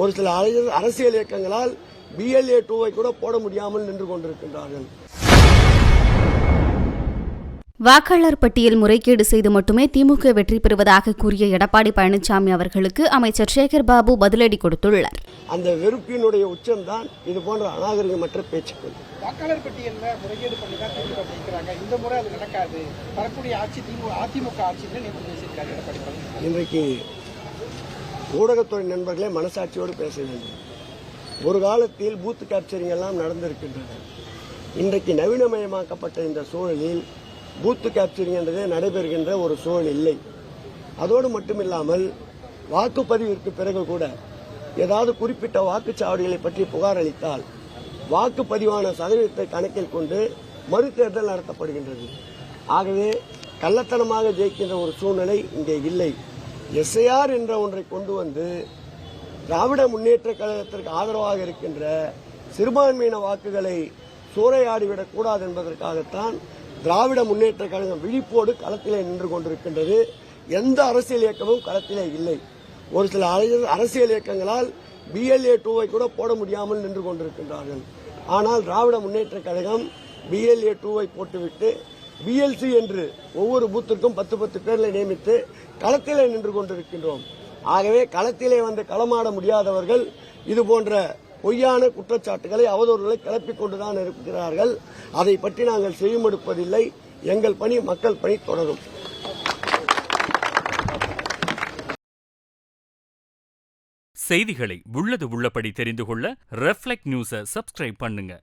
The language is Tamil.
ஒரு சில அரசியல் இயக்கங்களால் BLA 2 கூட போட முடியாமல் நின்று கொண்டிருக்கின்றார்கள். வாக்காளர் பட்டியல் முறைகேடு செய்து மட்டுமே திமுக வெற்றி பெறுவதாக கூறிய எடப்பாடி பழனிசாமி அவர்களுக்கு அமைச்சர் சேகர் பாபு பதிலடி கொடுத்துள்ளார். அந்த வெறுப்பினுடைய உச்சம்தான் இது போன்ற அநாகரிகமற்ற பேச்சுக்கள். வாக்காளர் பட்டியலில் முறைகேடு பண்ணி தான் திமுக ஜெயிக்கிறாங்க. இந்த முறை அது நடக்காது. வரக்கூடிய ஆட்சி அதிமுக ஆட்சின்னு நேற்று பேசியிருக்காரு எடப்பாடி பழனிசாமி. இன்றைக்கு ஊடகத்துறை நண்பர்களே மனசாட்சியோடு பேச வேண்டும். ஒரு காலத்தில் பூத்து கேப்சரிங் எல்லாம் நடந்திருக்கின்றன. இன்றைக்கு நவீனமயமாக்கப்பட்ட இந்த சூழலில் பூத்து கேப்சரிங் என்றதே நடைபெறுகின்ற ஒரு சூழல் இல்லை. அதோடு மட்டுமில்லாமல் வாக்குப்பதிவிற்கு பிறகு கூட ஏதாவது குறிப்பிட்ட வாக்குச்சாவடிகளை பற்றி புகார் அளித்தால் வாக்குப்பதிவான சதவீதத்தை கணக்கில் கொண்டு மறுதேர்தல் நடத்தப்படுகின்றது. ஆகவே கள்ளத்தனமாக ஜெயிக்கின்ற ஒரு சூழ்நிலை இங்கே இல்லை. SIR என்ற ஒன்றை கொண்டு வந்து திராவிட முன்னேற்ற கழகத்திற்கு ஆதரவாக இருக்கின்ற சிறுபான்மையின வாக்குகளை சூறையாடிவிடக் கூடாது என்பதற்காகத்தான் திராவிட முன்னேற்ற கழகம் விழிப்போடு களத்திலே நின்று கொண்டிருக்கின்றது. எந்த அரசியல் இயக்கமும் களத்திலே இல்லை. ஒரு சில அரசியல் இயக்கங்களால் BLA 2 கூட போட முடியாமல் நின்று கொண்டிருக்கின்றார்கள். ஆனால் திராவிட முன்னேற்ற கழகம் BLA 2 போட்டுவிட்டு BLC என்று ஒவ்வொரு பூத்திற்கும் 10 பேர்களை நியமித்து களத்திலே நின்று கொண்டிருக்கின்றோம். ஆகவே களத்திலே வந்து களமாட முடியாதவர்கள் இது போன்ற பொய்யான குற்றச்சாட்டுகளை அவதூறுகளை கிளப்பிக் கொண்டுதான் இருக்கிறார்கள். அதை பற்றி நாங்கள் செவிமடுப்பதில்லை. எங்கள் பணி மக்கள் பணி தொடரும். செய்திகளை உள்ளது உள்ளபடி தெரிந்து கொள்ள ரெஃப்ளெக்ட் நியூஸை சப்ஸ்கிரைப் பண்ணுங்க.